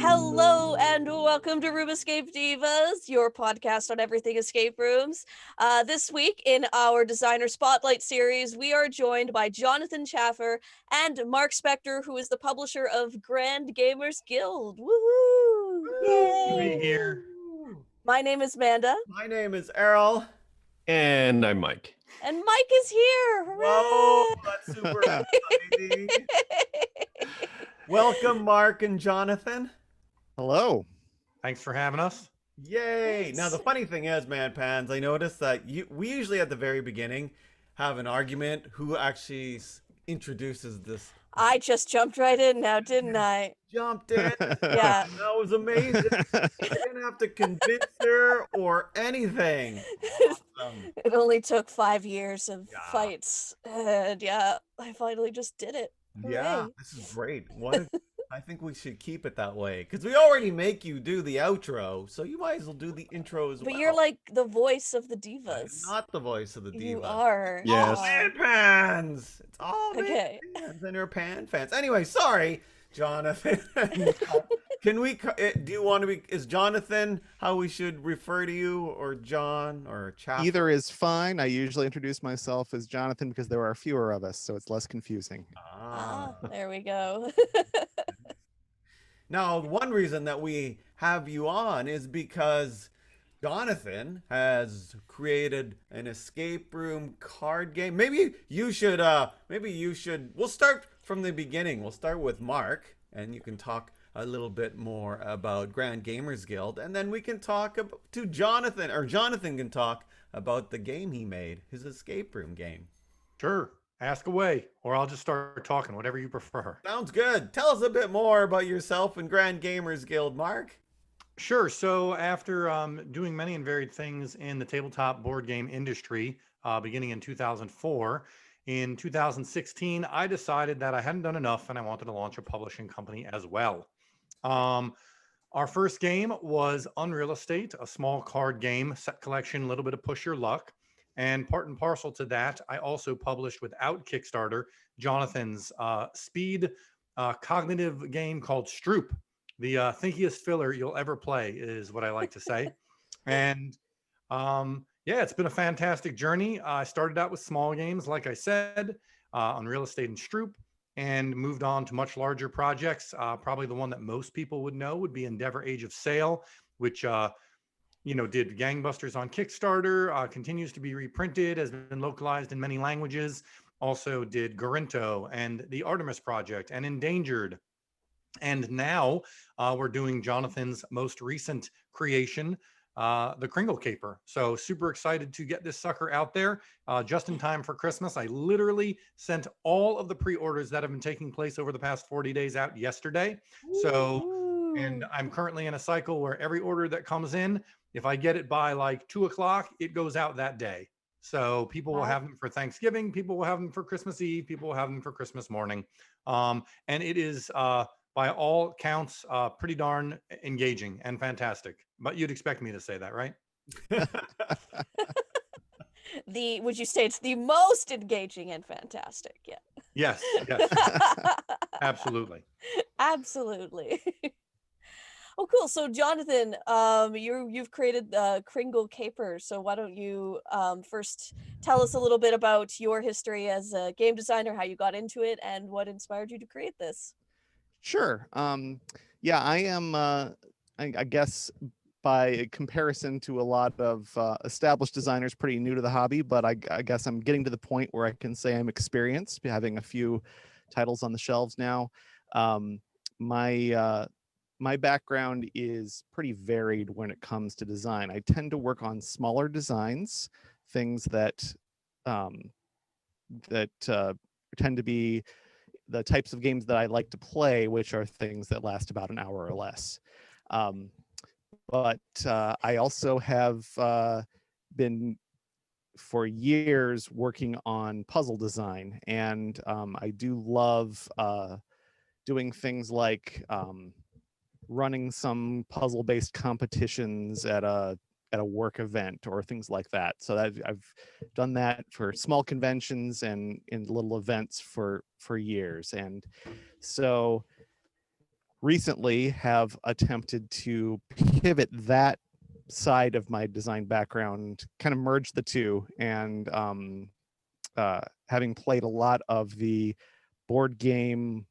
Hello and welcome to Room Escape Divas, your podcast on everything escape rooms. This week in our Designer Spotlight series, we are joined by Jonathan Chaffer and Mark Spector, who is the publisher of Grand Gamers Guild. Woohoo! To be Yay! here. My name is Amanda. My name is Errol. And I'm Mike. And Mike is here! Whoa, Hooray! that's super exciting. Welcome, Mark and Jonathan. Hello. Thanks for having us. Yay! Thanks. Now, the funny thing is, man, Pans, I noticed that we usually at the very beginning have an argument who actually introduces this. I just jumped right in now, didn't I? Jumped in. Yeah. That was amazing. I didn't have to convince her or anything. Awesome. It only took 5 years of Yeah. fights, and yeah, I finally just did it. Yeah, Hooray. this is great. I think we should keep it that way because we already make you do the outro, so you might as well do the intro as well. But you're like the voice of the I'm divas. not the voice of the diva. You are. Yes. All man pans. It's all man Okay. pans and your pan fans. Anyway, sorry, Jonathan. Can we? Do you want to be? Is Jonathan how we should refer to you, or John, or Chap? Either is fine. I usually introduce myself as Jonathan because there are fewer of us, so it's less confusing. Ah, there we go. Now, one reason that we have you on is because Jonathan has created an escape room card game. Maybe you should. We'll start from the beginning. We'll start with Mark, and you can talk a little bit more about Grand Gamers Guild, and then we can talk to Jonathan, or Jonathan can talk about the game he made, his escape room game. Sure. Ask away, or I'll just start talking, whatever you prefer. Sounds good. Tell us a bit more about yourself and Grand Gamers Guild, Mark. Sure. So after doing many and varied things in the tabletop board game industry, beginning in 2004, in 2016, I decided that I hadn't done enough and I wanted to launch a publishing company as well. Our first game was Unreal Estate, a small card game, set collection, a little bit of push your luck. And part and parcel to that, I also published without Kickstarter, Jonathan's speed cognitive game called Stroop. The thinkiest filler you'll ever play is what I like to say. And yeah, it's been a fantastic journey. I started out with small games, like I said, on Real Estate and Stroop, and moved on to much larger projects. Probably the one that most people would know would be Endeavor Age of Sail, which did gangbusters on Kickstarter, continues to be reprinted, has been localized in many languages. Also did Garinto and the Artemis Project and Endangered. And now we're doing Jonathan's most recent creation, the Kringle Caper. So super excited to get this sucker out there just in time for Christmas. I literally sent all of the pre-orders that have been taking place over the past 40 days out yesterday. So, and I'm currently in a cycle where every order that comes in, if I get it by like 2 o'clock, it goes out that day. So people will have them for Thanksgiving, people will have them for Christmas Eve, people will have them for Christmas morning. And it is, by all counts, pretty darn engaging and fantastic. But you'd expect me to say that, right? Would you say it's the most engaging and fantastic? Yeah. Yes, absolutely. Absolutely. Oh, cool. So, Jonathan, you've created the Kringle Caper. So, why don't you first tell us a little bit about your history as a game designer, how you got into it, and what inspired you to create this? Sure. Yeah, I am, I guess, by comparison to a lot of established designers, pretty new to the hobby, but I guess I'm getting to the point where I can say I'm experienced, having a few titles on the shelves now. My background is pretty varied when it comes to design. I tend to work on smaller designs, things that tend to be the types of games that I like to play, which are things that last about an hour or less. But I also have been for years working on puzzle design, and I do love doing things like running some puzzle-based competitions at a work event or things like that. So I've done that for small conventions and in little events for years. And so recently have attempted to pivot that side of my design background, kind of merge the two, and having played a lot of the board game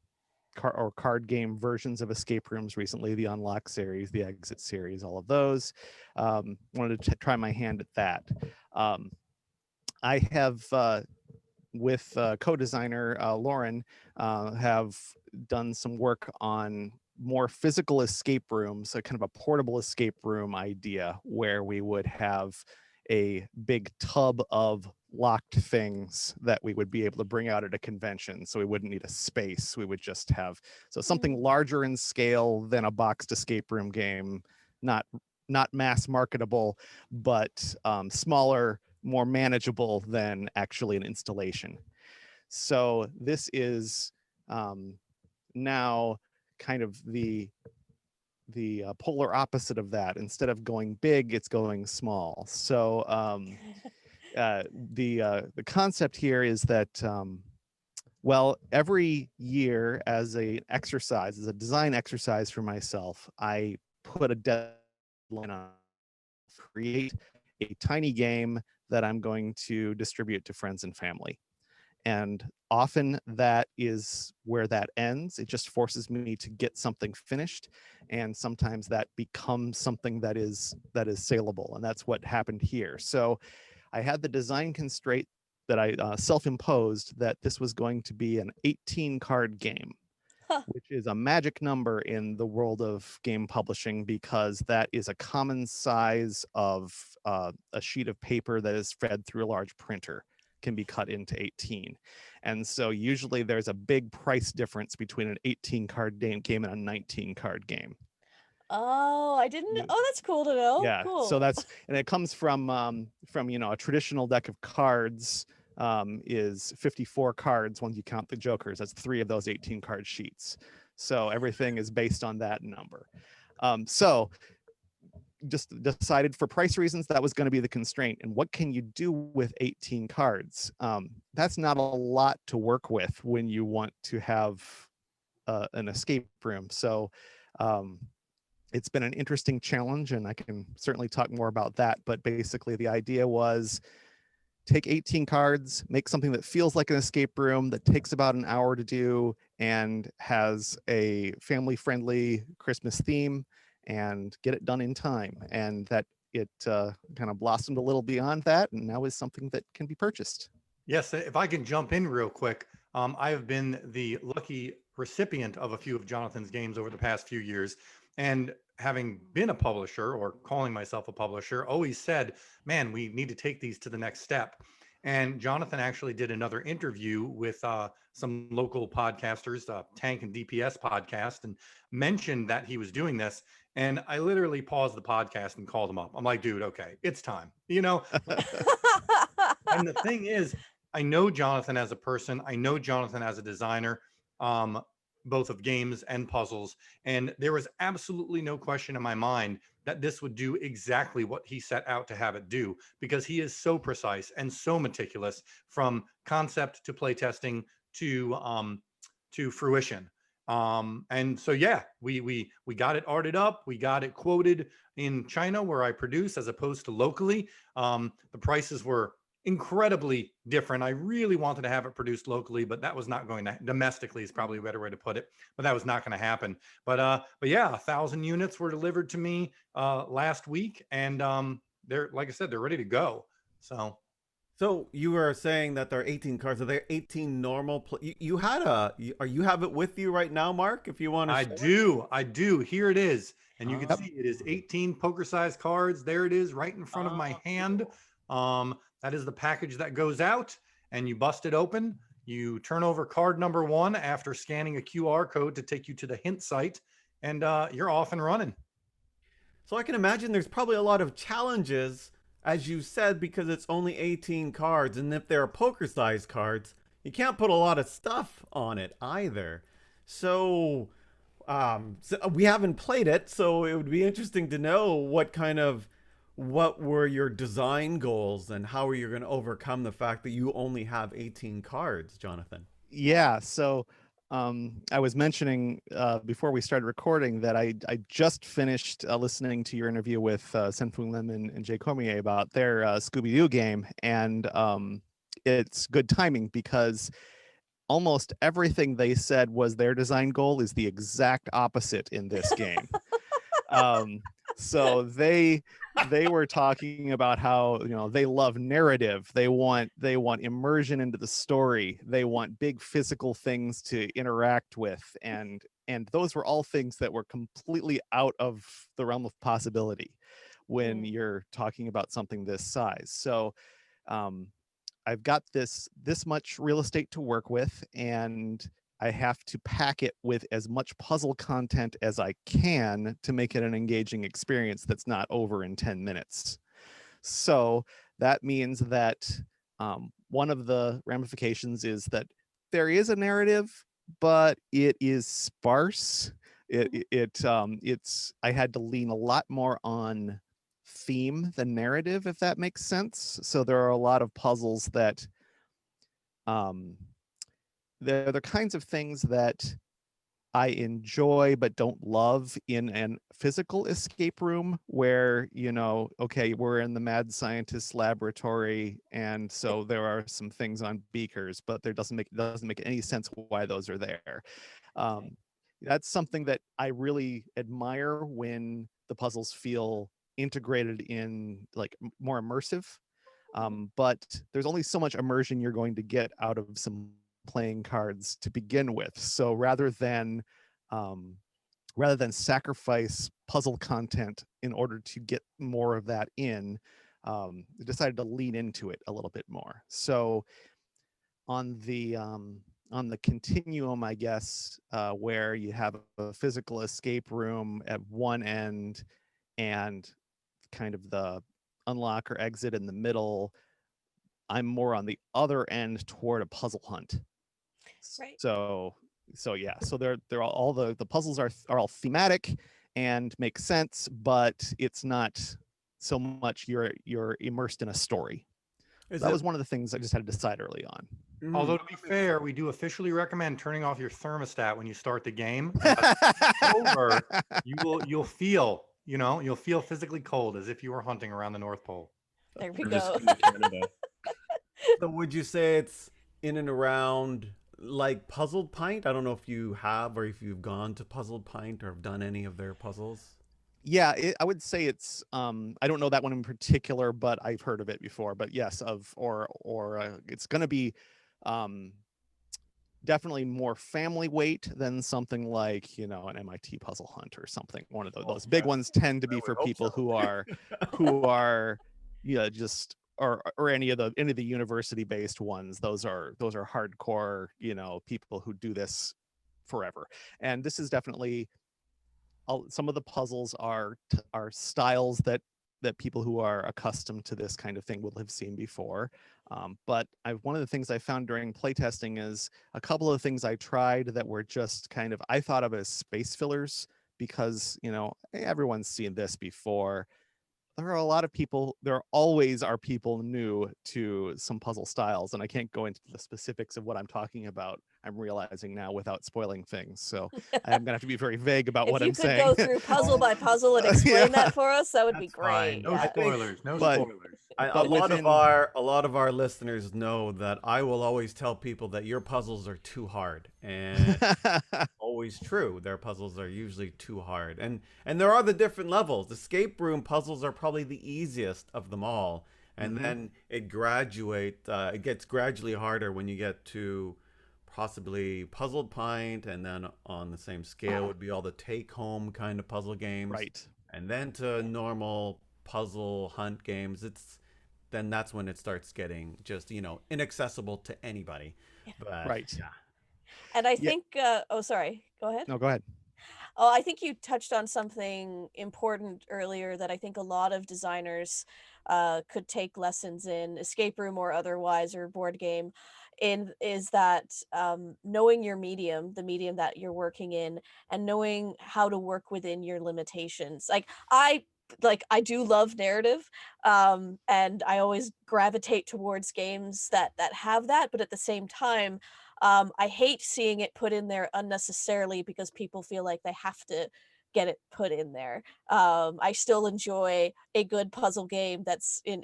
card game versions of escape rooms recently, the Unlock series, the Exit series, all of those. Wanted to try my hand at that. I have, with co-designer Lauren, have done some work on more physical escape rooms, a kind of a portable escape room idea where we would have a big tub of locked things that we would be able to bring out at a convention. So we wouldn't need a space. We would just have something larger in scale than a boxed escape room game, not mass marketable, but smaller, more manageable than actually an installation. So this is now kind of the polar opposite of that. Instead of going big, it's going small. So the concept here is that well, every year as a design exercise for myself, I put a deadline on create a tiny game that I'm going to distribute to friends and family. And often that is where that ends. It just forces me to get something finished, and sometimes that becomes something that is saleable, and that's what happened here. So I had the design constraint that I self-imposed that this was going to be an 18 card game, which is a magic number in the world of game publishing, because that is a common size of a sheet of paper that is fed through a large printer, can be cut into 18. And so usually there's a big price difference between an 18 card game and a 19 card game. Oh, I didn't. Oh, that's cool to know. Yeah. Cool. So and it comes from a traditional deck of cards is 54 cards when you count the jokers. That's 3 of those 18 card sheets. So everything is based on that number. So just decided for price reasons that was going to be the constraint. And what can you do with 18 cards? That's not a lot to work with when you want to have an escape room. So it's been an interesting challenge, and I can certainly talk more about that. But basically the idea was take 18 cards, make something that feels like an escape room, that takes about an hour to do, and has a family-friendly Christmas theme, and get it done in time. And that it kind of blossomed a little beyond that, and now is something that can be purchased. Yes, if I can jump in real quick, I have been the lucky recipient of a few of Jonathan's games over the past few years. And having been a publisher, or calling myself a publisher, always said, man, we need to take these to the next step. And Jonathan actually did another interview with some local podcasters, Tank and DPS podcast, and mentioned that he was doing this. And I literally paused the podcast and called him up. I'm like, dude, okay, it's time. And the thing is, I know Jonathan as a person. I know Jonathan as a designer, both of games and puzzles. And there was absolutely no question in my mind that this would do exactly what he set out to have it do, because he is so precise and so meticulous from concept to playtesting to fruition. And so, yeah, we got it arted up. We got it quoted in China, where I produce, as opposed to locally. The prices were incredibly different. I really wanted to have it produced locally, but that was not going to, domestically is probably a better way to put it, but that was not going to happen. But yeah, 1,000 units were delivered to me last week, and they're, like I said, they're ready to go. So you were saying that there are 18 cards. Are there 18 normal? You have it with you right now, Mark? If you want to. I do. Here it is, and you can see it is 18 poker-sized cards. There it is, right in front of my hand. That is the package that goes out, and you bust it open. You turn over card number 1 after scanning a QR code to take you to the hint site, and you're off and running. So I can imagine there's probably a lot of challenges, as you said, because it's only 18 cards, and if they're poker-sized cards, you can't put a lot of stuff on it either. So we haven't played it, so it would be interesting to know what were your design goals, and how are you going to overcome the fact that you only have 18 cards, Jonathan? Yeah, so I was mentioning before we started recording that I just finished listening to your interview with Senfung Lim and Jay Cormier about their Scooby-Doo game, and it's good timing because almost everything they said was their design goal is the exact opposite in this game. So they were talking about how, you know, they love narrative, they want immersion into the story, they want big physical things to interact with, and those were all things that were completely out of the realm of possibility when you're talking about something this size. So I've got this much real estate to work with, and I have to pack it with as much puzzle content as I can to make it an engaging experience that's not over in 10 minutes. So that means that one of the ramifications is that there is a narrative, but it is sparse. It's I had to lean a lot more on theme than narrative, if that makes sense. So there are a lot of puzzles that they're the kinds of things that I enjoy but don't love in an physical escape room where, you know, okay, we're in the mad scientist laboratory, and so there are some things on beakers, but there doesn't make any sense why those are there. That's something that I really admire when the puzzles feel integrated in, like, more immersive. But there's only so much immersion you're going to get out of some playing cards to begin with. So rather than sacrifice puzzle content in order to get more of that in, I decided to lean into it a little bit more. So on the continuum, I guess, where you have a physical escape room at one end and kind of the unlock or exit in the middle, I'm more on the other end toward a puzzle hunt. Right. So yeah, so they're all the puzzles are all thematic and make sense, but it's not so much you're immersed in a story. That was one of the things I just had to decide early on. Although, to be fair, we do officially recommend turning off your thermostat when you start the game. And by the time it's over, you'll feel, you know, you'll feel physically cold as if you were hunting around the North Pole. There we Or go. just come to Canada. So would you say it's in and around like Puzzled Pint? I don't know if you have, or if you've gone to Puzzled Pint or have done any of their puzzles. Yeah, I would say it's I don't know that one in particular, but I've heard of it before. But yes, it's going to be definitely more family weight than something like, you know, an MIT Puzzle Hunt or something. One of those big ones tend to be for people who are just or any of the university based ones. Those are hardcore, you know, people who do this forever. And this is definitely some of the puzzles are styles that people who are accustomed to this kind of thing will have seen before. But one of the things I found during playtesting is a couple of things I tried that were just kind of, I thought of as space fillers because, you know, everyone's seen this before. There always are people new to some puzzle styles, and I can't go into the specifics of what I'm talking about, I'm realizing now, without spoiling things. So I'm gonna have to be very vague about If what you I'm could saying. go through puzzle by puzzle and explain that for us, that would be That's fine. great. No Yeah. spoilers. No But- spoilers. A But lot within- of our listeners know that I will always tell people that your puzzles are too hard, and always true. Their puzzles are usually too hard, and there are the different levels. Escape room puzzles are probably the easiest of them all, and then it gets gradually harder when you get to possibly Puzzled Pint, and then on the same scale would be all the take-home kind of puzzle games, Right. and then to normal puzzle hunt games. Then that's when it starts getting just, you know, inaccessible to anybody. But, Right. yeah. And I think, oh, sorry, go ahead. No, go ahead. Oh, I think you touched on something important earlier that I think a lot of designers could take lessons in, escape room or otherwise, or board game, is that knowing your medium, the medium that you're working in, and knowing how to work within your limitations. I do love narrative, and I always gravitate towards games that have that, but at the same time, I hate seeing it put in there unnecessarily because people feel like they have to get it put in there. I still enjoy a good puzzle game that's in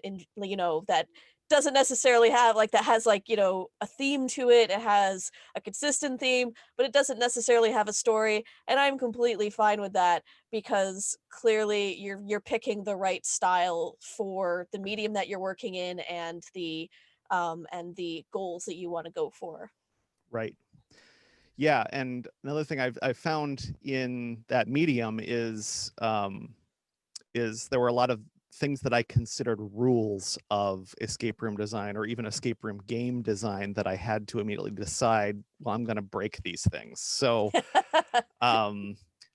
that doesn't necessarily have like that has like a theme to it. It has a consistent theme, but it doesn't necessarily have a story, and I'm completely fine with that because clearly you're picking the right style for the medium that you're working in and the goals that you want to go for. Right. Yeah, and another thing I've found in that medium is there were a lot of things that I considered rules of escape room design or even escape room game design that I had to immediately decide, well, I'm going to break these things. So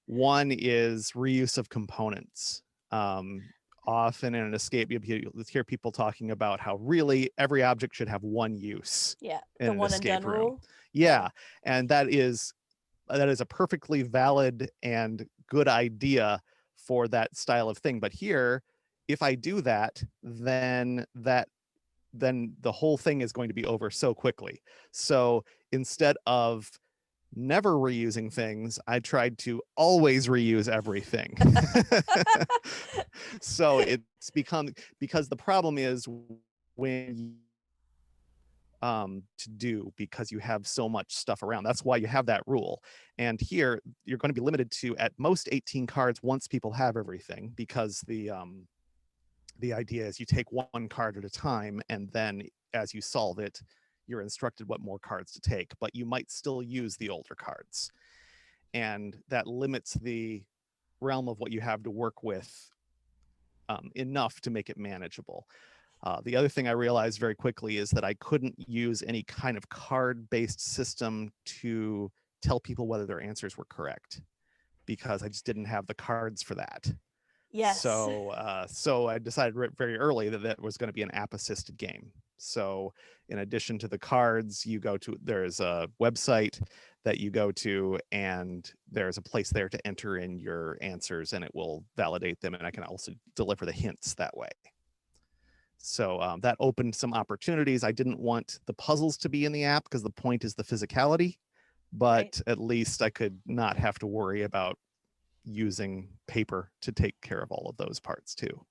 one is reuse of components. Often in an escape, you hear people talking about how really every object should have one use Yeah, in the an one and done escape room. rule. Yeah, and that is a perfectly valid and good idea for that style of thing. But here, if I do that, then the whole thing is going to be over so quickly. So instead of never reusing things, I tried to always reuse everything. So it's become, because the problem is when to do, because you have so much stuff around. That's why you have that rule. And here you're going to be limited to at most 18 cards once people have everything, because the idea is you take one card at a time, and then as you solve it, you're instructed what more cards to take, but you might still use the older cards. And that limits the realm of what you have to work with enough to make it manageable. The other thing I realized very quickly is that I couldn't use any kind of card-based system to tell people whether their answers were correct, because I just didn't have the cards for that. Yes. So I decided very early that that was going to be an app-assisted game. So in addition to the cards, there's a website that you go to, and there's a place there to enter in your answers, and it will validate them, and I can also deliver the hints that way. So that opened some opportunities. I didn't want the puzzles to be in the app because the point is the physicality, but Right. at least I could not have to worry about using paper to take care of all of those parts too.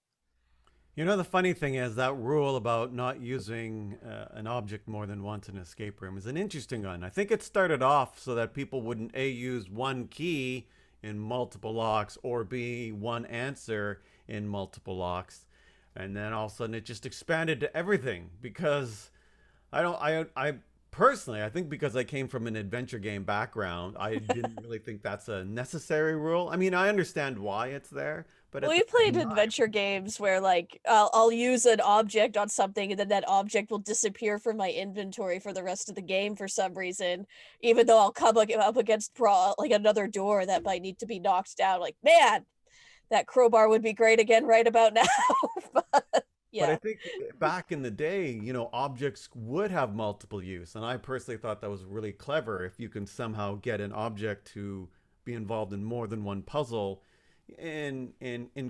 You know, the funny thing is that rule about not using an object more than once in an escape room is an interesting one. I think it started off so that people wouldn't A, use one key in multiple locks, or B, one answer in multiple locks. And then all of a sudden it just expanded to everything, because I personally, I think because I came from an adventure game background, I didn't really think that's a necessary rule. I mean, I understand why it's there, but Well, you played adventure games where like I'll use an object on something and then that object will disappear from my inventory for the rest of the game for some reason, even though I'll come up against like another door that might need to be knocked down. Like, man, that crowbar would be great again right about now. But yeah. But I think back in the day, you know, objects would have multiple use. And I personally thought that was really clever if you can somehow get an object to be involved in more than one puzzle in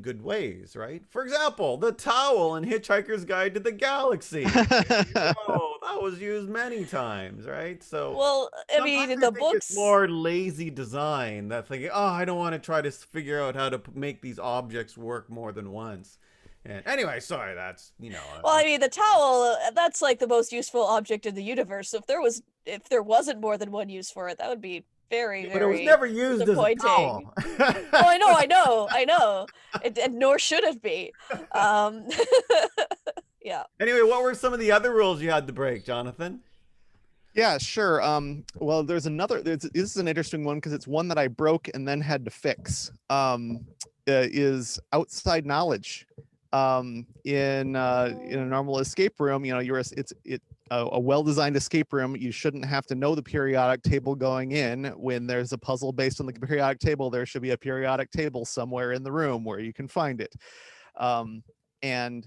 good ways, right? For example, the towel in Hitchhiker's Guide to the Galaxy. Oh, that was used many times, right? So Well, I mean, in the think books, it's more lazy design, that thinking, oh, I don't want to try to figure out how to make these objects work more than once. And anyway, sorry, that's, you know. well, I mean, the towel, that's like the most useful object in the universe. So if there wasn't more than one use for it, that would be very, but it was very never used as a disappointing. towel. Oh, I know. And nor should it be. Yeah. Anyway, what were some of the other rules you had to break, Jonathan? Yeah, sure. Well, this is an interesting one because it's one that I broke and then had to fix. Is outside knowledge. In a normal escape room, you know, a well-designed escape room, you shouldn't have to know the periodic table going in. When there's a puzzle based on the periodic table, there should be a periodic table somewhere in the room where you can find it. And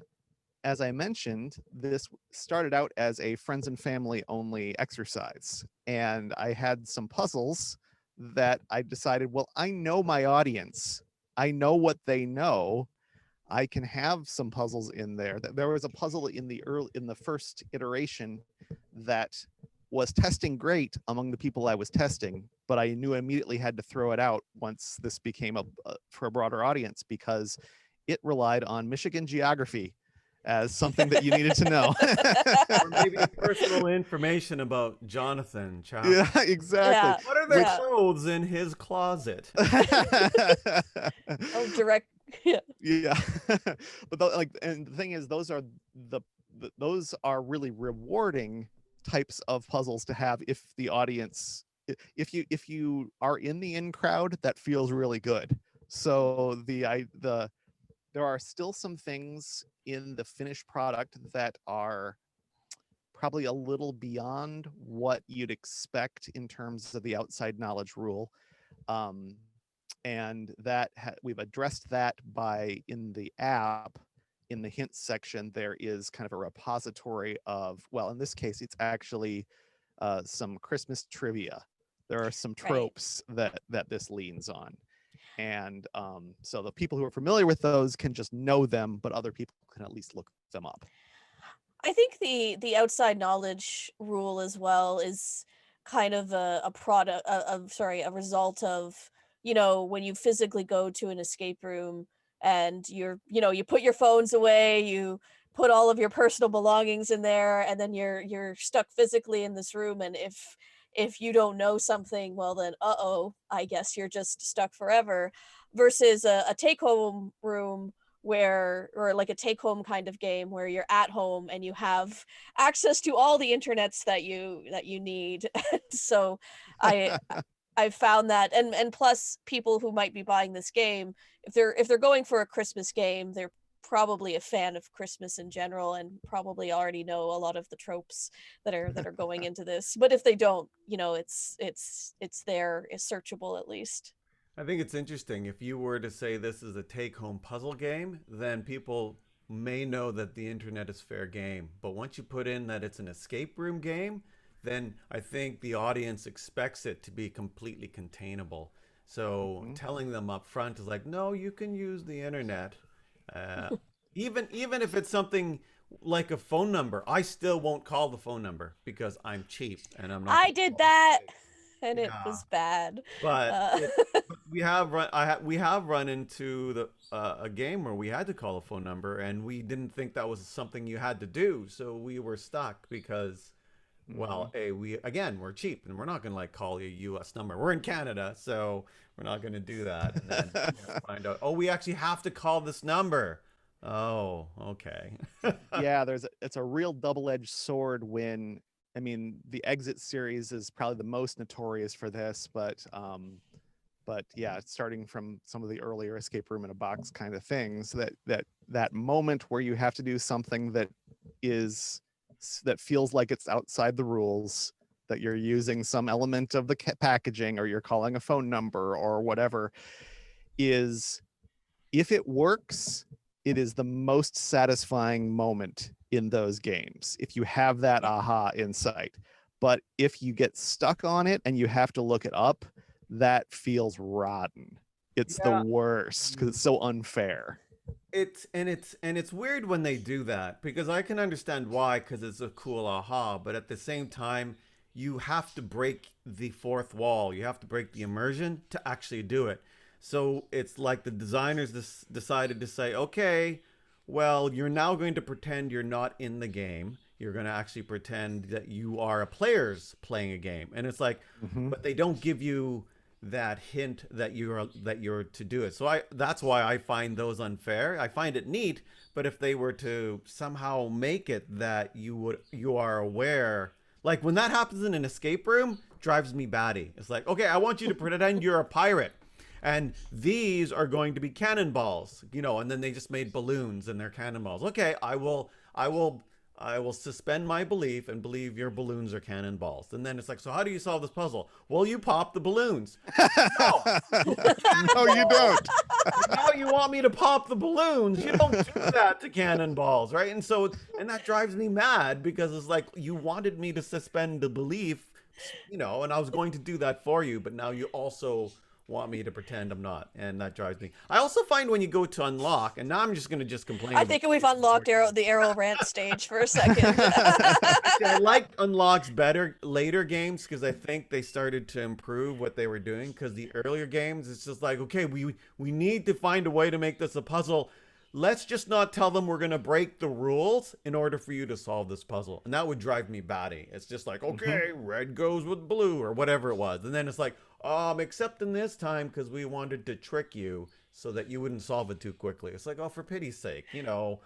as I mentioned, this started out as a friends and family only exercise. And I had some puzzles that I decided, well, I know my audience. I know what they know. I can have some puzzles in there. There was a puzzle in the first iteration that was testing great among the people I was testing, but I knew I immediately had to throw it out once this became for a broader audience, because it relied on Michigan geography as something that you needed to know. Or maybe personal information about Jonathan Chaffer. Yeah, exactly. Yeah. What are the Yeah. clothes in his closet? Oh, direct. Yeah. Yeah. But and the thing is, those are those are really rewarding types of puzzles to have if the audience, if you are in the in crowd, that feels really good. So there are still some things in the finished product that are probably a little beyond what you'd expect in terms of the outside knowledge rule. And that we've addressed that by, in the app, in the hints section, there is kind of a repository of, well, in this case, it's actually some Christmas trivia. There are some tropes that this leans on. And so the people who are familiar with those can just know them, but other people can at least look them up. I think the outside knowledge rule as well is kind of a product a result of, when you physically go to an escape room and you put your phones away, you put all of your personal belongings in there, and then you're stuck physically in this room, and if you don't know something, well then I guess you're just stuck forever, versus a take home room or like a take home kind of game where you're at home and you have access to all the internets that you need. So I've found that, and plus people who might be buying this game, if they're going for a Christmas game, they're probably a fan of Christmas in general and probably already know a lot of the tropes that are going into this. But if they don't, it's there, it's searchable at least. I think it's interesting. If you were to say this is a take-home puzzle game, then people may know that the internet is fair game. But once you put in that it's an escape room game, then I think the audience expects it to be completely containable. So telling them up front is like, no, you can use the internet. Even if it's something like a phone number, I still won't call the phone number because I'm cheap and I'm not. I did that. And it was bad. But we have run into a game where we had to call a phone number, and we didn't think that was something you had to do, so we were stuck because, well, we're cheap, and we're not gonna call you a U.S. number. We're in Canada, so we're not gonna do that. And then find out, we actually have to call this number. Oh, okay. Yeah, it's a real double-edged sword when. I mean, the Exit series is probably the most notorious for this, but yeah, starting from some of the earlier escape room in a box kind of things, that moment where you have to do something that feels like it's outside the rules, that you're using some element of the packaging or you're calling a phone number or whatever, is, if it works, it is the most satisfying moment in those games, if you have that aha insight. But if you get stuck on it and you have to look it up, that feels rotten. It's the worst because it's so unfair. It's weird when they do that, because I can understand why, because it's a cool aha, but at the same time you have to break the fourth wall, you have to break the immersion to actually do it. So it's like the designers decided to say, okay, well, you're now going to pretend you're not in the game. You're going to actually pretend that you are a players playing a game. And it's like, but they don't give you that hint that you're to do it. So that's why I find those unfair. I find it neat, but if they were to somehow make it that you are aware, like when that happens in an escape room, drives me batty. It's like, okay, I want you to pretend you're a pirate. And these are going to be cannonballs, and then they just made balloons and they're cannonballs. Okay, I will suspend my belief and believe your balloons are cannonballs. And then it's like, so how do you solve this puzzle? Well, you pop the balloons. No, no, you don't. Now you want me to pop the balloons. You don't do that to cannonballs, right? And that drives me mad, because it's like, you wanted me to suspend the belief, and I was going to do that for you, but now you also want me to pretend I'm not, and that drives me. I also find when you go to unlock, and now I'm just gonna complain. I think we've unlocked the arrow rant stage for a second. Actually, I like unlocks better later games because I think they started to improve what they were doing. Because the earlier games, it's just like, okay, we need to find a way to make this a puzzle. Let's just not tell them we're gonna break the rules in order for you to solve this puzzle, and that would drive me batty. It's just like, okay, red goes with blue or whatever it was, and then it's like, except in this time because we wanted to trick you so that you wouldn't solve it too quickly. It's like, oh, for pity's sake, I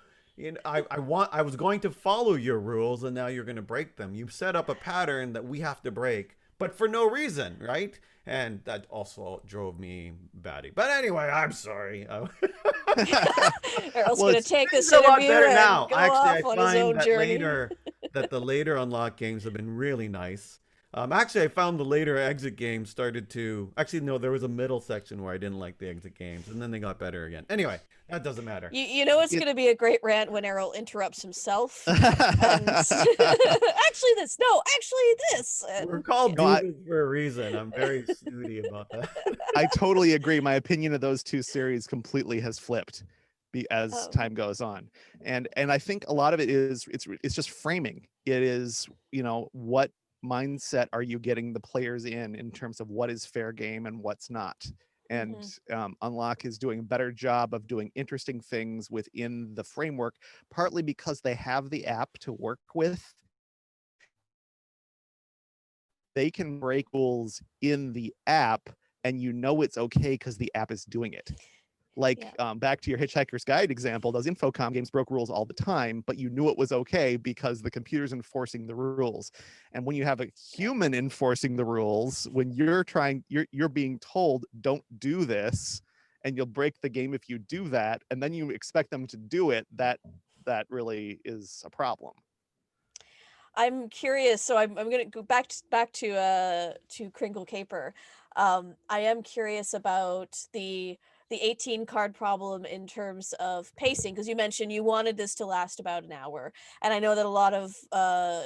was going to follow your rules, and now you're going to break them. You set up a pattern that we have to break, but for no reason, right? And that also drove me batty. But anyway, I'm sorry. Errol's going to take this It's a lot interview better and now. go Actually, off I on his find own that journey. the later unlock games have been really nice. Actually, I found the later exit games started to... Actually, no, there was a middle section where I didn't like the exit games, and then they got better again. Anyway, that doesn't matter. You know it's going to be a great rant when Errol interrupts himself. And actually this. No, actually this. We're And, called No, divas for a reason. I'm very snooty about that. I totally agree. My opinion of those two series completely has flipped as Oh. time goes on, and I think a lot of it is it's just framing. It is, what mindset are you getting the players in terms of what is fair game and what's not. And Unlock is doing a better job of doing interesting things within the framework, partly because they have the app to work with. They can break rules in the app, and it's okay because the app is doing it. Like, back to your Hitchhiker's Guide example, those Infocom games broke rules all the time, but you knew it was okay because the computer's enforcing the rules. And when you have a human enforcing the rules, when you're being told, don't do this, and you'll break the game if you do that, and then you expect them to do it, that really is a problem. I'm curious, so I'm going to go back to Kringle Caper. I am curious about the 18 card problem in terms of pacing, because you mentioned you wanted this to last about an hour, and I know that a lot of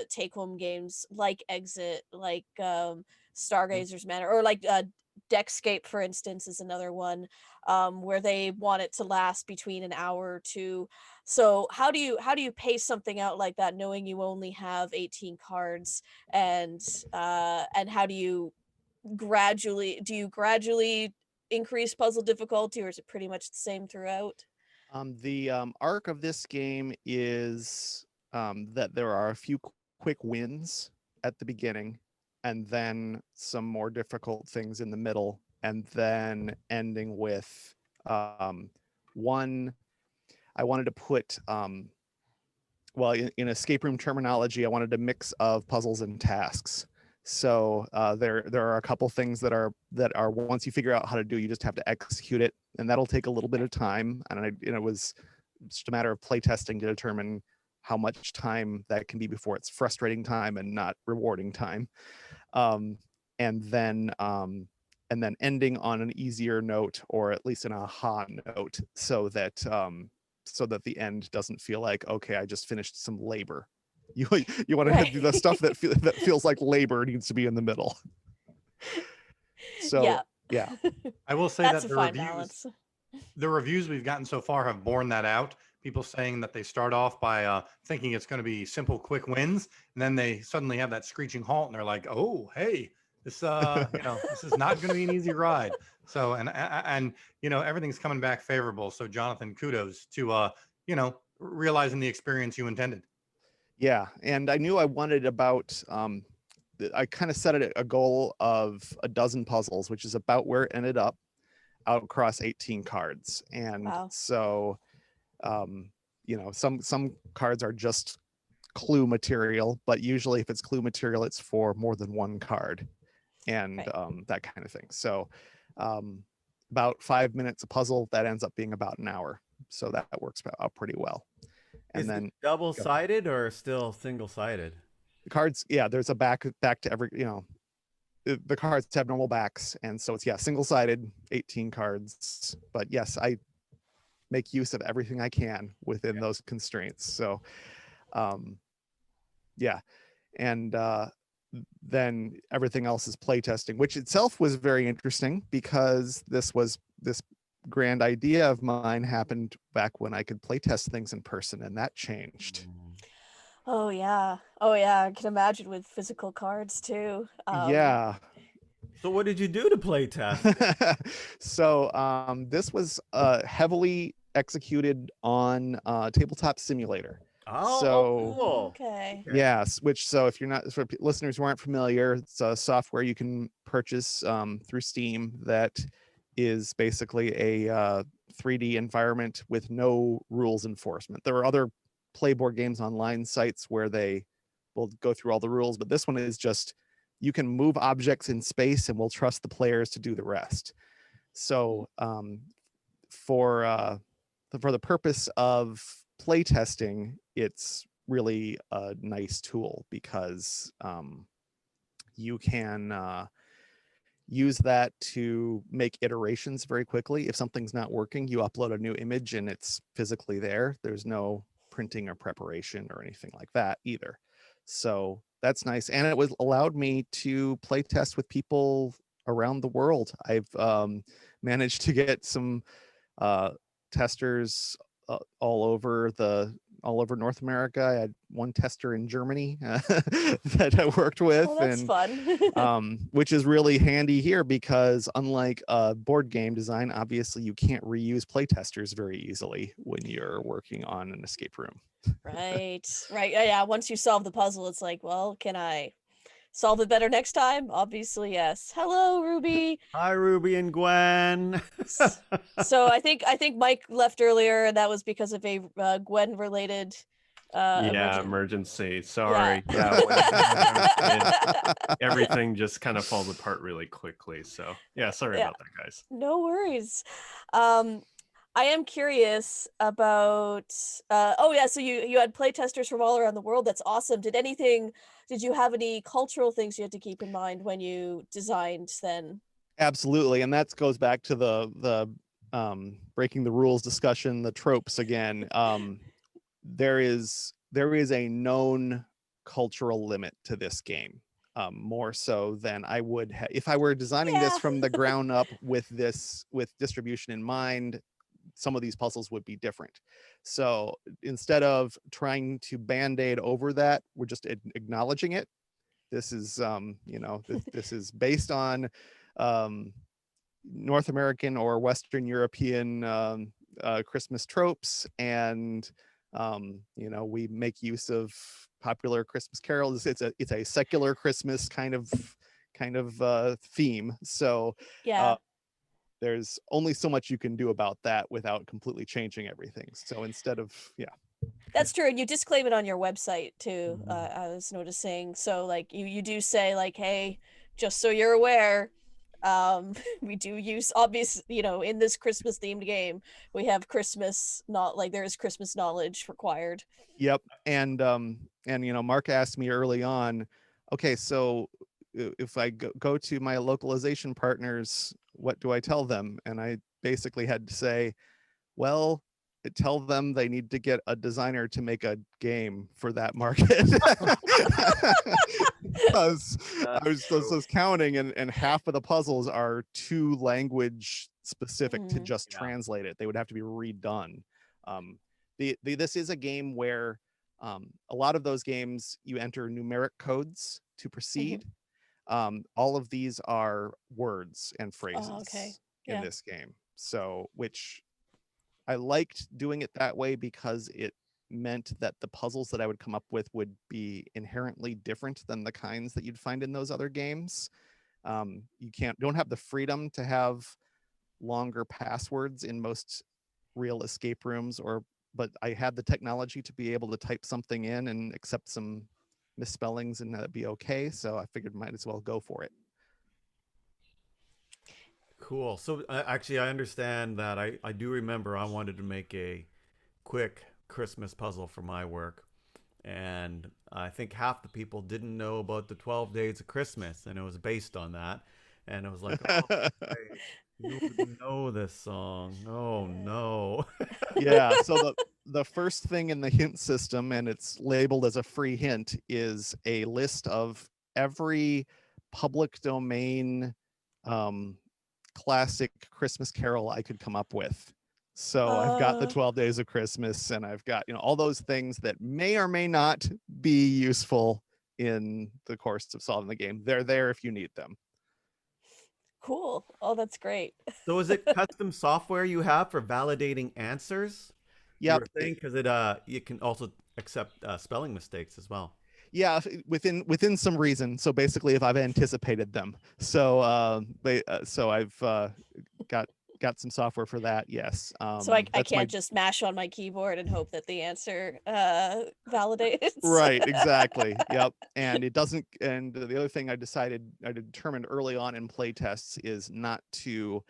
take home games like Exit, like Stargazer's Manor, or like Deckscape, for instance, is another one where they want it to last between an hour or two. So how do you pace something out like that, knowing you only have 18 cards, and how do you gradually increase puzzle difficulty, or is it pretty much the same throughout? The arc of this game is that there are a few quick wins at the beginning, and then some more difficult things in the middle, and then ending with one. I wanted to put in escape room terminology, I wanted a mix of puzzles and tasks. So there are a couple things that are once you figure out how to do, you just have to execute it, and that'll take a little bit of time. And it was just a matter of playtesting to determine how much time that can be before it's frustrating time and not rewarding time. And then ending on an easier note, or at least an aha note, so that the end doesn't feel like, okay, I just finished some labor. You want to do the stuff that feels like labor needs to be in the middle. So yeah. I will say That's that a fine balance. the reviews we've gotten so far have borne that out. People saying that they start off by thinking it's going to be simple, quick wins, and then they suddenly have that screeching halt, and they're like, "Oh, hey, this this is not going to be an easy ride." So and everything's coming back favorable. So Jonathan, kudos to realizing the experience you intended. Yeah, and I knew I wanted about I kind of set it a goal of a dozen puzzles, which is about where it ended up, out across 18 cards. And Wow. so some cards are just clue material, but usually if it's clue material, it's for more than one card, and that kind of thing. So about 5 minutes a puzzle, that ends up being about an hour. So that works out pretty well. And Is then it double-sided or still single-sided? the cards, there's a back to every, the cards have normal backs, and so it's single-sided, 18 cards. But yes, I make use of everything I can within those constraints. So and then everything else is playtesting, which itself was very interesting because this grand idea of mine happened back when I could playtest things in person, and that changed. Oh yeah. Oh yeah. I can imagine with physical cards too. Yeah. So what did you do to play test? So this was heavily executed on Tabletop Simulator. So Cool. Okay. yes, which, so if you're not, for listeners who aren't familiar, it's a software you can purchase through Steam that is basically a 3D environment with no rules enforcement. There are other playboard games online sites where they will go through all the rules, but this one is just, you can move objects in space and we'll trust the players to do the rest. So for the purpose of playtesting, it's really a nice tool because you can use that to make iterations very quickly. If something's not working, you upload a new image and it's physically there. There's no printing or preparation or anything like that either. So that's nice. And it was allowed me to play test with people around the world. I've managed to get some testers all over North America. I had one tester in Germany that I worked with, Oh, that's and fun. which is really handy here because unlike board game design, obviously you can't reuse playtesters very easily when you're working on an escape room. Right. Right. Yeah. Once you solve the puzzle, it's like, well, can I solve it better next time? Obviously, yes. Hello, Ruby. Hi, Ruby and Gwen. So I think Mike left earlier, and that was because of a Gwen related Yeah, emergency. emergency. Sorry. Yeah, when it happens, everything just kind of falls apart really quickly. So yeah, sorry Yeah. about that, guys. No worries. I am curious about oh yeah, so you had playtesters from all around the world. That's awesome. Did you have any cultural things you had to keep in mind when you designed then? Absolutely, and that goes back to the breaking the rules discussion, the tropes again. There is a known cultural limit to this game, more so than I would if I were designing this Yeah. from the ground up with distribution in mind. Some of these puzzles would be different. So instead of trying to band-aid over that, we're just acknowledging it. This is this is based on North American or Western European Christmas tropes, and we make use of popular Christmas carols. It's a secular Christmas kind of theme. So Yeah. there's only so much you can do about that without completely changing everything. So instead of That's true, and you disclaim it on your website too. I was noticing. So like you do say like, hey, just so you're aware, we do use in this Christmas themed game, we have Christmas, not like there is Christmas knowledge required. Yep. And Mark asked me early on, okay, so if I go to my localization partners, what do I tell them? And I basically had to say, well, tell them they need to get a designer to make a game for that market. Because I was counting, and half of the puzzles are too language specific to just translate it. They would have to be redone. This is a game where a lot of those games you enter numeric codes to proceed. All of these are words and phrases in this game. So, which I liked doing it that way because it meant that the puzzles that I would come up with would be inherently different than the kinds that you'd find in those other games. You don't have the freedom to have longer passwords in most real escape rooms, but I had the technology to be able to type something in and accept some misspellings and that'd be okay. So I figured might as well go for it. Cool. So actually, I understand that. I do remember I wanted to make a quick Christmas puzzle for my work. And I think half the people didn't know about the 12 Days of Christmas. And it was based on that. And it was like, oh, you would know this song. Oh, no. Yeah. So the first thing in the hint system, and it's labeled as a free hint, is a list of every public domain classic Christmas carol I could come up with. So I've got the 12 Days of Christmas, and I've got, all those things that may or may not be useful in the course of solving the game. They're there if you need them. Cool. Oh, that's great. So is it custom software you have for validating answers? Yep. Your thing, because you can also accept spelling mistakes as well. Yeah, within some reason. So basically, if I've anticipated them, so I've got some software for that. Yes. So I can't just mash on my keyboard and hope that the answer validates. Right. Exactly. Yep. And it doesn't. And the other thing I determined early on in playtests is not to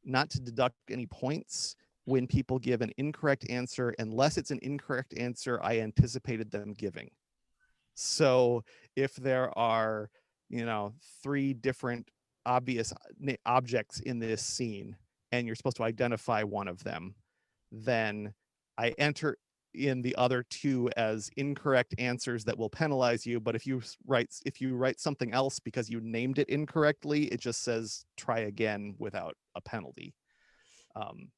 deduct any points when people give an incorrect answer, unless it's an incorrect answer I anticipated them giving. So if there are, 3 different obvious objects in this scene, and you're supposed to identify one of them, then I enter in the other 2 as incorrect answers that will penalize you. But if you write something else because you named it incorrectly, it just says try again without a penalty.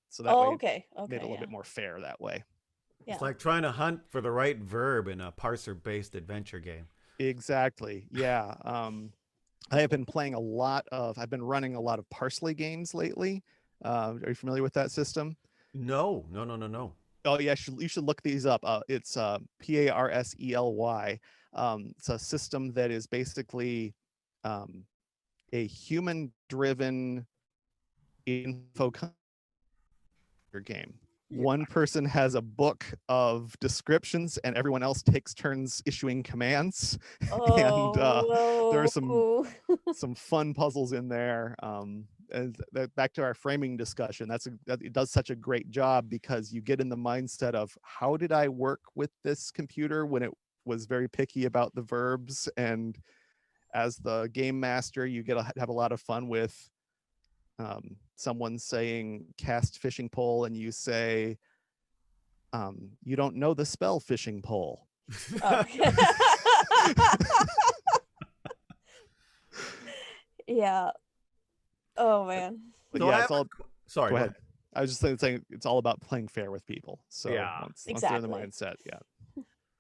So that way, okay, made it a little bit more fair that way. Yeah. It's like trying to hunt for the right verb in a parser-based adventure game. Exactly. Yeah. I have been I've been running a lot of Parsley games lately. Are you familiar with that system? No. Oh yeah, you should look these up. It's Parsely. It's a system that is basically a human-driven info game. One person has a book of descriptions, and everyone else takes turns issuing commands. And there are some fun puzzles in there. And back to our framing discussion, it does such a great job, because you get in the mindset of, how did I work with this computer when it was very picky about the verbs? And as the game master, you get to have a lot of fun with someone saying cast fishing pole, and you say, you don't know the spell fishing pole. Yeah. Oh man. But So yeah, it's all. Sorry, go ahead. I was just saying it's all about playing fair with people. So Yeah. once they're in the mindset, yeah.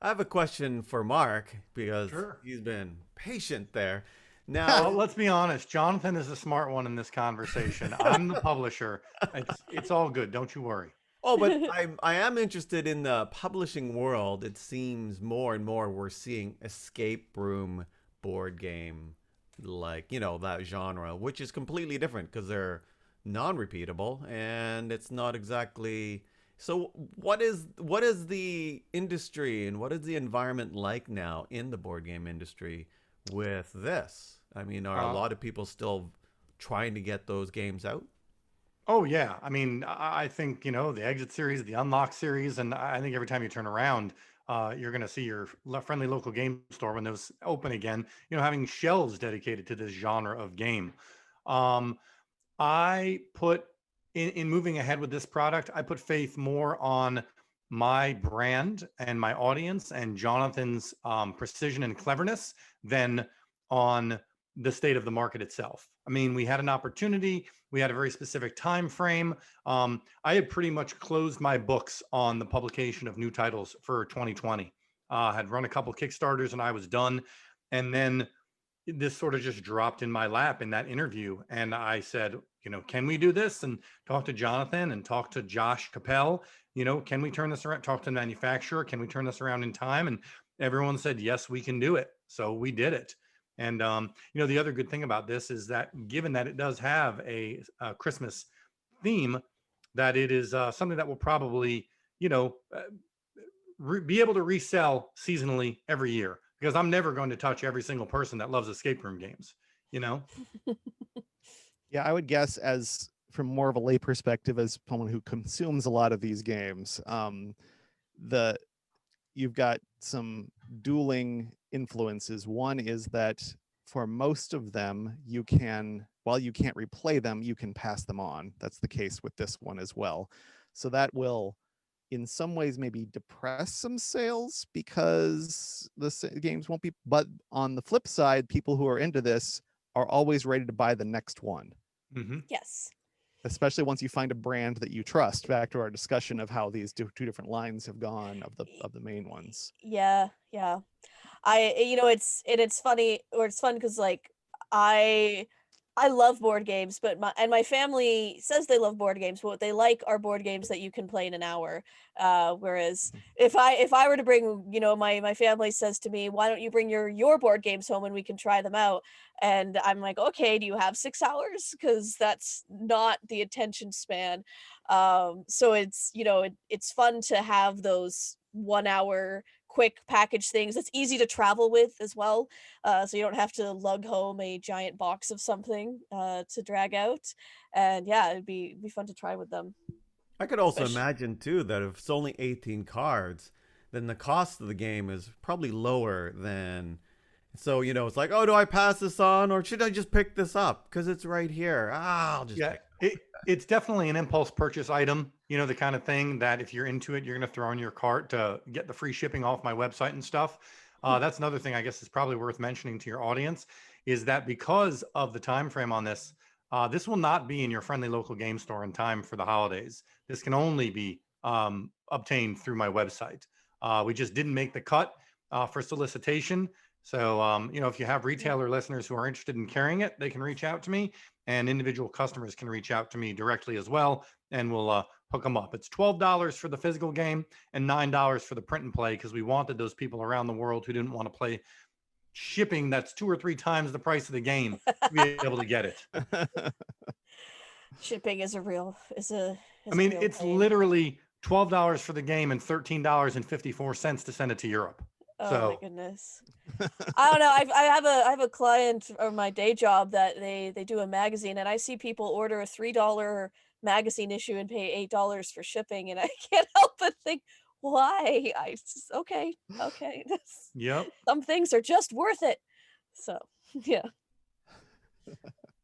I have a question for Mark, because Sure. he's been patient there. Well, Now, let's be honest. Jonathan is the smart one in this conversation. I'm the publisher. It's all good. Don't you worry. but I am interested in the publishing world. It seems more and more we're seeing escape room board game, like, that genre, which is completely different because they're non-repeatable, and it's not exactly. So what is the industry and what is the environment like now in the board game industry with this? I mean, are a lot of people still trying to get those games out? Oh yeah. I mean, I think, the Exit series, the Unlock series, and I think every time you turn around, you're going to see your friendly local game store, when those open again, having shelves dedicated to this genre of game. I put in moving ahead with this product, I put faith more on my brand and my audience and Jonathan's precision and cleverness than on the state of the market itself. I mean, we had an opportunity. We had a very specific time frame. I had pretty much closed my books on the publication of new titles for 2020. Had run a couple Kickstarters and I was done. And then this sort of just dropped in my lap in that interview. And I said, can we do this? And talk to Jonathan and talk to Josh Capel. Can we turn this around? Talk to the manufacturer. Can we turn this around in time? And everyone said, yes, we can do it. So we did it. And, the other good thing about this is that, given that it does have a Christmas theme, that it is something that will probably, be able to resell seasonally every year, because I'm never going to touch every single person that loves escape room games, Yeah, I would guess, as from more of a lay perspective, as someone who consumes a lot of these games, you've got some dueling influences. One is that for most of them, while you can't replay them, you can pass them on. That's the case with this one as well. So that will in some ways maybe depress some sales because games won't be. But on the flip side, people who are into this are always ready to buy the next one. Yes. Especially once you find a brand that you trust. Back to our discussion of how these two different lines have gone of the main ones. Yeah, yeah. It's funny, or it's fun because like I I love board games, but my family says they love board games, but what they like are board games that you can play in an hour. Whereas if I were to bring, my family says to me, "Why don't you bring your board games home and we can try them out?" And I'm like, "Okay, do you have 6 hours? Because that's not the attention span." So it's fun to have those 1 hour quick package things. It's easy to travel with as well, so you don't have to lug home a giant box of something to drag out. And yeah, it'd be fun to try with them. I could also Especially, imagine too that if it's only 18 cards, then the cost of the game is probably lower than. So, it's like, oh, do I pass this on or should I just pick this up? Because it's right here. I'll just Yeah, pick it. it's definitely an impulse purchase item, the kind of thing that if you're into it, you're going to throw in your cart to get the free shipping off my website and stuff. That's another thing I guess is probably worth mentioning to your audience is that because of the time frame on this, this will not be in your friendly local game store in time for the holidays. This can only be obtained through my website. We just didn't make the cut for solicitation. So, if you have retailer listeners who are interested in carrying it, they can reach out to me, and individual customers can reach out to me directly as well, and we'll hook them up. It's $12 for the physical game and $9 for the print and play because we wanted those people around the world who didn't want to play shipping that's 2 or 3 times the price of the game to be able to get it. shipping is a real is a I is a mean, real it's pain. literally $12 for the game and $13.54 to send it to Europe. Oh my So, goodness. I don't know. I have a client or my day job that they do a magazine, and I see people order a $3 magazine issue and pay $8 for shipping, and I can't help but think, why? Okay. yep. Some things are just worth it. So yeah.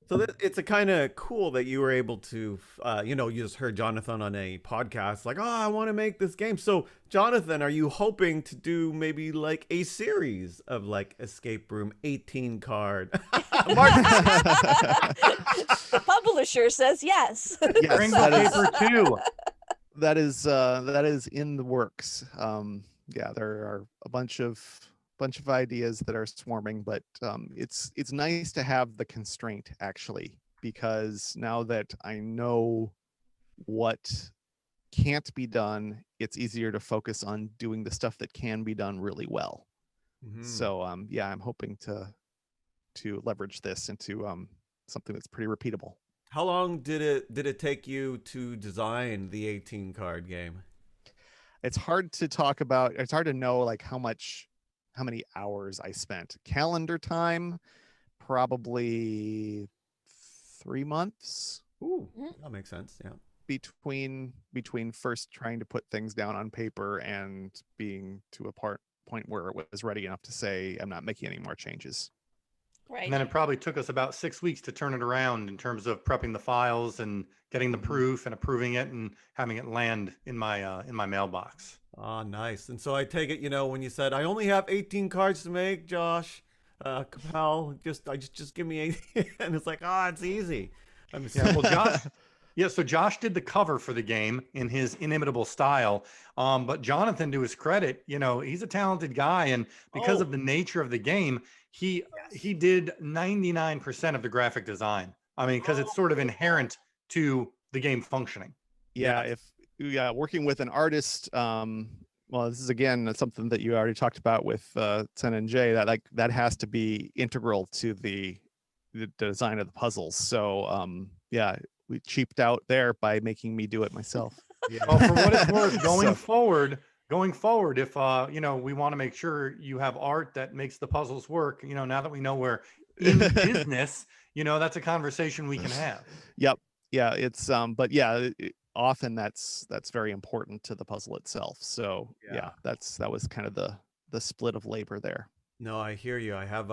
So it's a kind of cool that you were able to, you just heard Jonathan on a podcast, like, oh, I want to make this game. So, Jonathan, are you hoping to do maybe like a series of like Escape Room 18 card? Mark, The publisher says yes. Yes, Kringle Caper 2. that is in the works. Yeah, there are a bunch of ideas that are swarming, but it's nice to have the constraint actually, because now that I know what can't be done, it's easier to focus on doing the stuff that can be done really well. So yeah, I'm hoping to leverage this into something that's pretty repeatable. How long did it take you to design the 18 card game? It's hard to talk about. It's hard to know like how many hours I spent. Calendar time, probably 3 months Ooh, that makes sense. Yeah. between first trying to put things down on paper and being to a point where it was ready enough to say I'm not making any more changes. Right. And then it probably took us about 6 weeks to turn it around in terms of prepping the files and getting the proof and approving it and having it land in my mailbox. Ah, nice. And so I take it, when you said I only have 18 cards to make, Josh, Capel, just give me 18, and it's like, it's easy. Yeah, well, Josh. Yeah, so Josh did the cover for the game in his inimitable style. But Jonathan, to his credit, he's a talented guy, and because of the nature of the game, he did 99% of the graphic design. I mean, because it's sort of inherent to the game functioning. Yeah, working with an artist, well, this is again something that you already talked about with Sen and Jay, that has to be integral to the design of the puzzles. So yeah, we cheaped out there by making me do it myself. Well, for what it's worth, going So- forward, if we want to make sure you have art that makes the puzzles work, now that we know we're in business, that's a conversation we can have. Yep. Yeah, it's but yeah, often that's very important to the puzzle itself. So yeah, that was kind of the split of labor there. No, I hear you. I have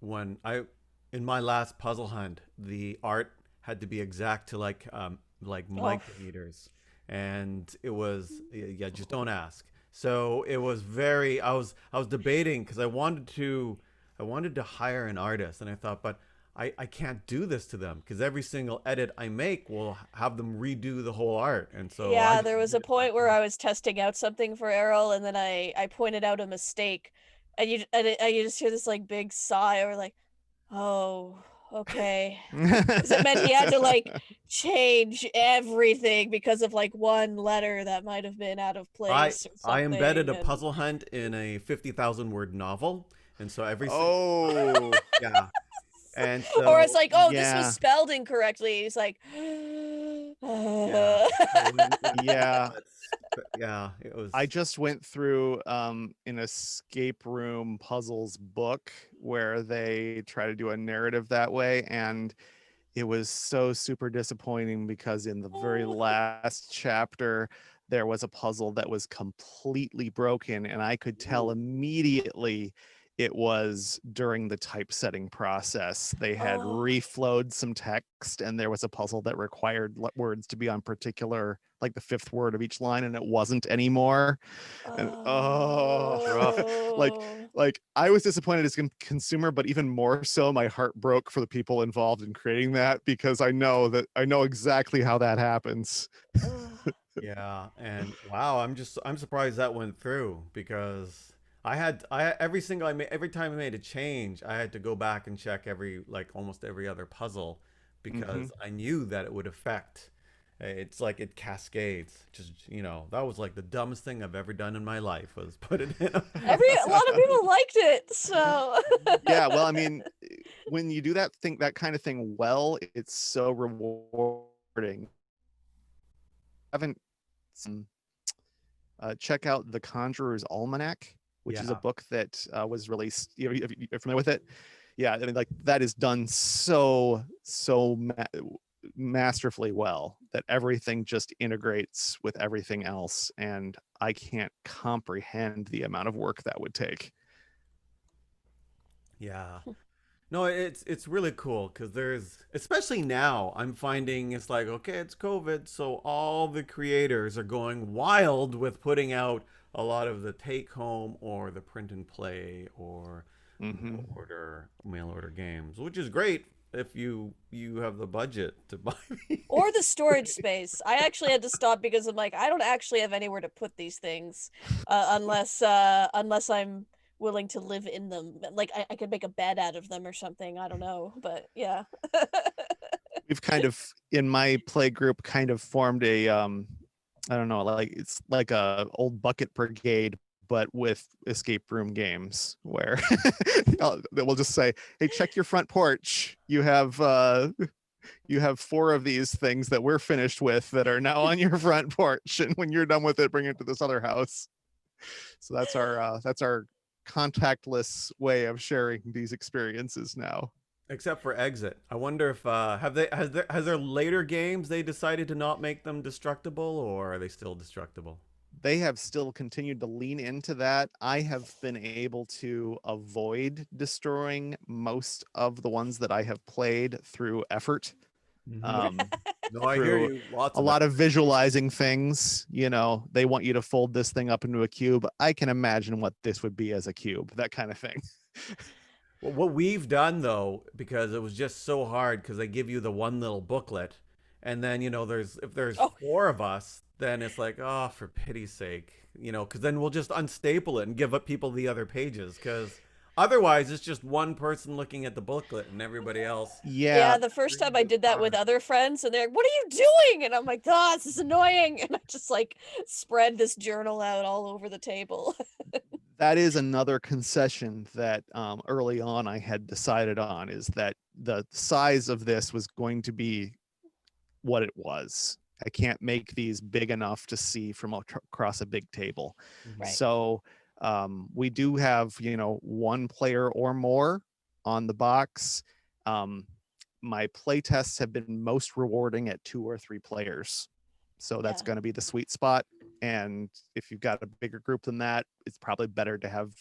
in my last puzzle hunt, the art had to be exact to like micrometers. and it was, yeah, just don't ask. So it was very, I was debating because I wanted to hire an artist, and I thought, but I can't do this to them because every single edit I make will have them redo the whole art. And so I Yeah, just there was did a it point where myself. I was testing out something for Errol, and then I pointed out a mistake, and you just hear this like big sigh, or like, oh, okay, because it meant he had to like change everything because of like one letter that might have been out of I place or I embedded something, a and puzzle hunt in a 50,000 word novel, and so Oh, yeah, and or it's so like, oh, this was yeah, spelled incorrectly. He's like, yeah, so when yeah. yeah, it was. I just went through an escape room puzzles book where they try to do a narrative that way, and it was so super disappointing because in the very last chapter there was a puzzle that was completely broken, and I could tell immediately it was during the typesetting process. They had oh, reflowed some text, and there was a puzzle that required words to be on particular, like the fifth word of each line, and it wasn't anymore. And It's rough. like oh. like I was disappointed as a consumer, but even more so my heart broke for the people involved in creating that, because I know exactly how that happens. Ugh. Yeah, and wow, I'm surprised that went through because every time I made a change, I had to go back and check every like almost every other puzzle Hmm. because I knew that it would affect. It's like it cascades. Just that was like the dumbest thing I've ever done in my life was put it in. A lot of people liked it, so Yeah, well, I mean, when you do that kind of thing well, it's so rewarding. Haven't um, check out The Conjurer's Almanac, which is a Yeah. book that was released. If you're familiar with it, yeah, I mean, like that is done so masterfully well that everything just integrates with everything else, and I can't comprehend the amount of work that would take. Yeah. No, it's really cool because there's, especially now, I'm finding it's like, okay, it's COVID, so all the creators are going wild with putting out a lot of the take home or the print and play or Hmm. mail order games, which is great if you have the budget to buy or these. the storage space. I actually had to stop because I'm like, I don't actually have anywhere to put these things, unless I'm willing to live in them. Like I could make a bed out of them or something. I don't know, but yeah. We've kind of, in my play group, kind of formed a I don't know, like it's like a old bucket brigade, but with escape room games where we'll just say, hey, check your front porch. You have four of these things that we're finished with that are now on your front porch, and when you're done with it, bring it to this other house. So that's our contactless way of sharing these experiences now. Except for Exit. I wonder if has their later games they decided to not make them destructible, or are they still destructible? They have still continued to lean into that. I have been able to avoid destroying most of the ones that I have played through effort, Hmm. um, No, I hear through you. Lots a of lot of effort. visualizing things. They want you to fold this thing up into a cube. I can imagine what this would be as a cube, that kind of thing. Well, what we've done though, because it was just so hard, because they give you the one little booklet, and then there's if there's Oh, four of us, then it's like, oh, for pity's sake, because then we'll just unstaple it and give up people the other pages, because otherwise it's just one person looking at the booklet and everybody else Yeah, yeah, the first time reading I the did that with card. other friends, and they're like, "What are you doing?" And I'm like, "Ah, this is annoying." And I just like spread this journal out all over the table. that is another concession that early on I had decided on, is that the size of this was going to be what it was. I can't make these big enough to see from across a big table. Mhm. Right. So we do have, one player or more on the box. Um, my play tests have been most rewarding at 2 or 3 players. So that's Yeah. going to be the sweet spot. And if you've got a bigger group than that, it's probably better to have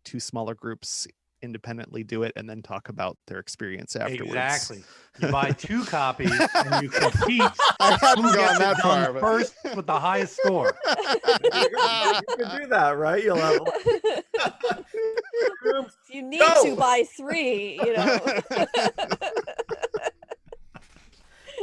two smaller groups independently do it and then talk about their experience afterwards. Exactly. You buy 2 copies and you compete. I hadn't Who gone gets it that done far, but first with the highest score. You can do that, right? You'll have You need Go! to buy 3, you know.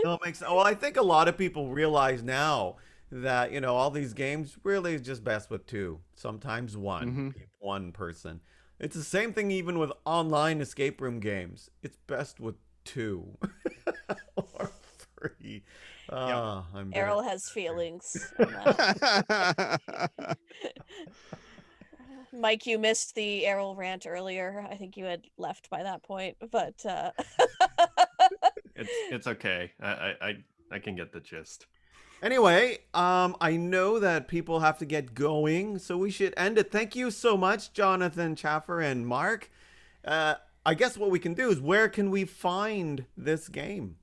No, it makes well. I think a lot of people realize now that all these games really is just best with 2, sometimes 1, one person. It's the same thing even with online escape room games. It's best with 2 or 3. Errol has feelings. Mike, you missed the Errol rant earlier. I think you had left by that point, but It's okay. I can get the gist. Anyway, I know that people have to get going, so we should end it. Thank you so much, Jonathan Chaffer and Mark. I guess what we can do is, where can we find this game?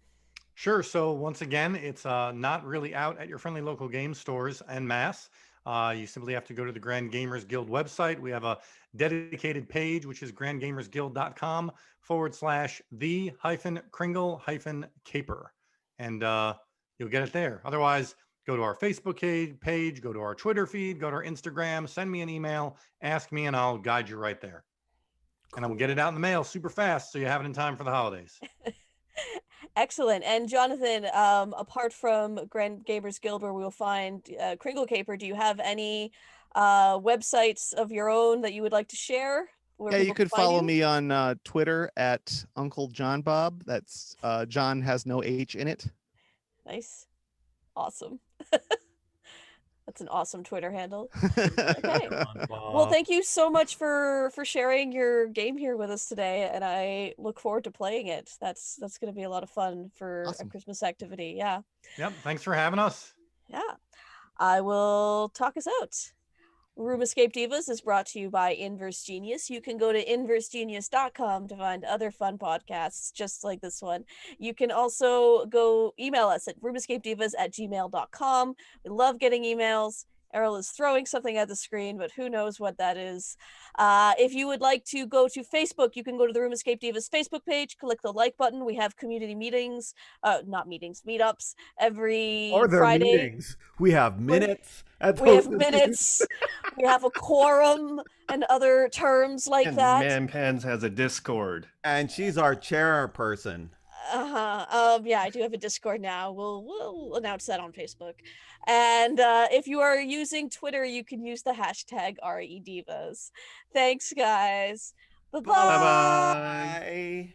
Sure. So once again, it's not really out at your friendly local game stores en masse. You simply have to go to the Grand Gamers Guild website. We have a dedicated page, which is grandgamersguild.com/the-Kringle-Caper. And you'll get it there. Otherwise, go to our Facebook page, go to our Twitter feed, go to our Instagram, send me an email, ask me, and I'll guide you right there. And I will get it out in the mail super fast, so you have it in time for the holidays. excellent. And Jonathan, apart from Grand Gamers Guild, where we'll find Kringle Caper, do you have any websites of your own that you would like to share? Yeah, you could follow me on Twitter at Uncle John Bob. That's John has no H in it. Nice. Awesome. That's an awesome Twitter handle. Okay. Well, thank you so much for sharing your game here with us today, and I look forward to playing it. That's going to be a lot of fun for Awesome. a Christmas activity. Yeah. Yep. Thanks for having us. Yeah. I will talk us out. Room Escape Divas is brought to you by Inverse Genius. You can go to inversegenius.com to find other fun podcasts just like this one. You can also go email us at roomescapedivas@gmail.com. We love getting emails. Errol is throwing something at the screen, but who knows what that is. If you would like to go to Facebook, you can go to the Room Escape Divas Facebook page, click the like button. We have community meetings, not meetups, every Friday. Meetings. We have minutes. We have minutes. We have a quorum and other terms like And that. Manpans has a Discord. And she's our chairperson. Yeah, I do have a Discord now. We'll announce that on Facebook. And if you are using Twitter, you can use the hashtag REDivas. Thanks, guys. Bye-bye. Bye-bye. Bye.